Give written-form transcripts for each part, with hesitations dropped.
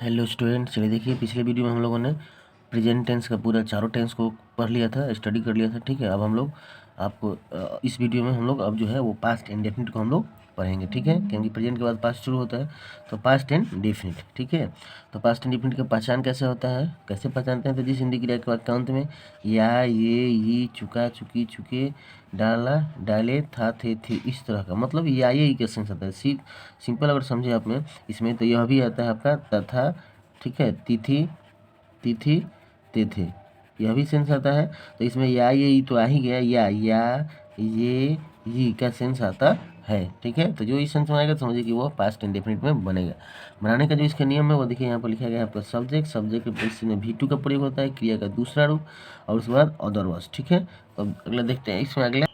Hello student, चलिए देखिए पिछले वीडियो में हम लोगों ने प्रेजेंट टेंस का पूरा चारों टेंस को पढ़ लिया था, स्टडी कर लिया था। ठीक है, अब हम लोग आपको इस वीडियो में हम लोग अब जो है वो पास्ट इंडेफिनिट को हम लोग पढ़ेंगे। ठीक है, क्योंकि प्रेजेंट के बाद पास्ट शुरू होता है तो पास्ट इंडेफिनिट। ठीक है, तो पास्ट इंडेफिनिट का पहचान कैसे होता है, कैसे पहचानते हैं? तो जिस हिंदी क्रिया के वाक्यांत में या, ये, चुका, चुकी, चुके, डाला, डाले, था, थे, इस तरह का मतलब या ये का सेंस आता है। सिंपल अगर समझे आपने इसमें तो यह भी आता है आपका तथा। ठीक है, तिथि, तिथि, तेथे, यह भी सेंस आता है। तो इसमें या ये तो आ ही गया, या ये का सेंस आता है। ठीक है, तो जो इस सेंस में आएगा तो समझिए कि वो पास्ट इंडेफिनिट में बनेगा। बनाने का जो इसका नियम है वो देखिए यहाँ पर लिखा गया है आपका सब्जेक्ट के प्लेस में V2 का प्रयोग होता है, क्रिया का दूसरा रूप, और उसके बाद अदर वर्ड्स। ठीक है, तो अगला देखते हैं इसमें। अगला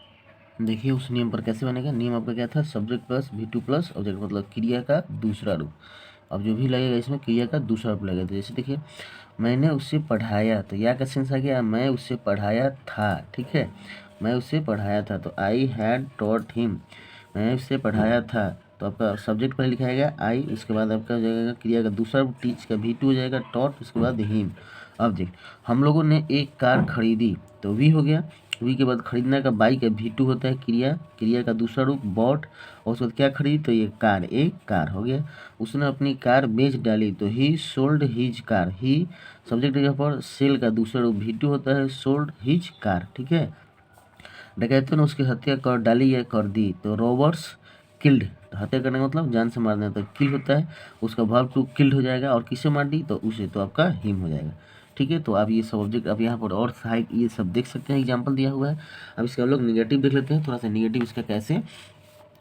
देखिए उस नियम पर कैसे बनेगा। नियम आपका क्या था? Subject plus V2 plus object, मतलब क्रिया का दूसरा रूप। अब जो भी लगेगा इसमें क्रिया का दूसरा रूप लगेगा। तो जैसे देखिए मैंने उससे पढ़ाया, तो या का सेंस आ गया मैं उससे पढ़ाया था। ठीक है, मैं उससे पढ़ाया था, तो आई हैड टॉट हिम, मैं उससे पढ़ाया था। तो आपका सब्जेक्ट पहले लिखाएगा आई, उसके बाद आपका हो जाएगा क्रिया का दूसरा रूप टीच का V2 हो जाएगा टॉट, उसके बाद हिम ऑब्जेक्ट। हम लोगों ने एक कार खरीदी, तो वी हो गया। वी के बाद खरीदना का बाई का V2 होता है क्रिया का दूसरा रूप बॉट, और उसके बाद क्या खरीदी? तो ये कार, एक कार हो गया। उसने अपनी कार बेच डाली, तो ही सोल्ड हिज कार। ही सब्जेक्ट जगह पर सेल का दूसरा रूप V2 होता है सोल्ड हिज कार। ठीक है, डकैतों ने उसकी हत्या कर डाली या कर दी, तो रॉबर्स किल्ड, तो हत्या करने का मतलब जान से मारना, तो किल होता है, उसका वर्ब टू किल्ड हो जाएगा। और किसे मार दी? तो उसे, तो आपका हिम हो जाएगा। ठीक है, तो आप ये सब ऑब्जेक्ट आप यहाँ पर और सहायक ये सब देख सकते हैं, एग्जाम्पल दिया हुआ है। अब इसका हम लोग निगेटिव देख लेते हैं, थोड़ा सा निगेटिव इसका कैसे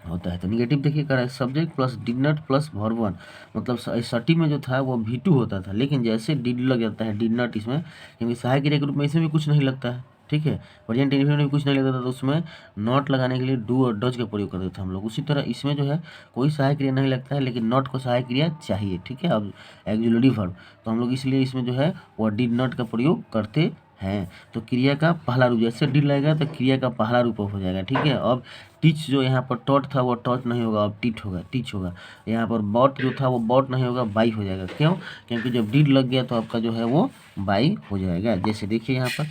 होता है। तो निगेटिव देखिए कर रहा है subject plus did not plus verb one, मतलब सटी में जो था वो V2 होता था, लेकिन जैसे डिड लग जाता है डिड नॉट इसमें, क्योंकि सहायक क्रिया के रूप में इसमें भी कुछ नहीं लगता है। ठीक है, प्रेजेंट इंडेफिनिट में कुछ नहीं लगता था, तो उसमें नॉट लगाने के लिए डू और डज का प्रयोग करते थे हम लोग। उसी तरह इसमें जो है कोई सहायक क्रिया नहीं लगता है, लेकिन नॉट को सहायक क्रिया चाहिए। ठीक है, अब एक्सिलरी वर्ब, तो हम लोग इसलिए इसमें जो है वो डिड नॉट का प्रयोग करते हैं। तो क्रिया का पहला रूप जैसे डिड लगेगा तो क्रिया का पहला रूप हो जाएगा। ठीक है, अब टीच जो यहाँ पर टॉट था वो टॉट नहीं होगा, अब टीच होगा। यहाँ पर बॉट जो था वो बॉट नहीं होगा, बाई हो जाएगा। क्यों? क्योंकि जब डिड लग गया तो आपका जो है वो बाई हो जाएगा। जैसे देखिए यहाँ पर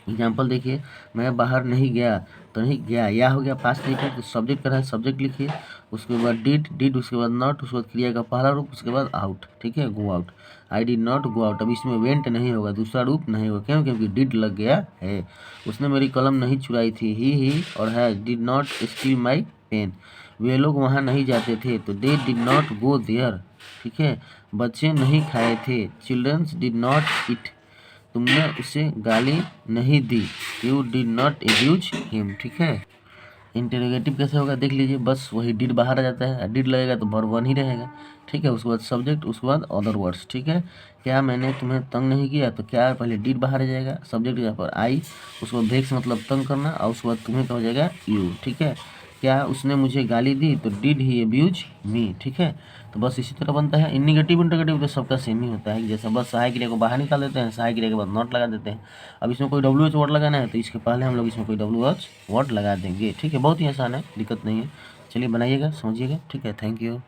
एग्जाम्पल देखिए, मैं बाहर नहीं गया, तो नहीं गया या हो गया पास्ट लिखा, तो सब्जेक्ट कर है सब्जेक्ट लिखिए, उसके बाद डिड, उसके बाद नॉट, उसके बाद क्रिया का पहला रूप, उसके बाद आउट। ठीक है, go out, I did not go out. अब इसमें वेंट नहीं होगा, दूसरा रूप नहीं होगा। क्यों? क्योंकि डिड लग गया है। उसने मेरी कलम नहीं चुराई थी, ही और है did not steal my pen. वे लोग वहाँ नहीं जाते थे, तो they did not go there. ठीक है, बच्चे नहीं खाए थे, चिल्ड्रंस डिड नॉट ईट। तुमने उसे गाली नहीं दी, you did not abuse him. ठीक है, इंटेरोगेटिव कैसे होगा देख लीजिए, बस वही डिड बाहर आ जाता है, डिड लगेगा तो वर्ब वन ही रहेगा। ठीक है, उसके बाद सब्जेक्ट, उसके बाद अदर वर्ड्स। ठीक है, क्या मैंने तुम्हें तंग नहीं किया, तो क्या पहले डिड बाहर आ जाएगा, सब्जेक्ट यहाँ पर आई, उसके बाद भेक्स मतलब तंग करना, और उसके बाद तुम्हें क्या हो जाएगा यू। ठीक है, क्या उसने मुझे गाली दी, तो डिड ही अब्यूज मी। ठीक है, तो बस इसी तरह बनता है। इन निगेटिव इंटरगेटिव तो सबका सेम ही होता है, जैसा बस सहायक क्रिया को बाहर निकाल देते हैं, सहायक क्रिया के बाद नॉट लगा देते हैं। अब इसमें कोई WH वर्ड लगाना है तो इसके पहले हम लोग इसमें कोई WH वर्ड लगा देंगे। ठीक है, बहुत ही आसान है, दिक्कत नहीं है। चलिए बनाइएगा, समझिएगा। ठीक है, थैंक यू।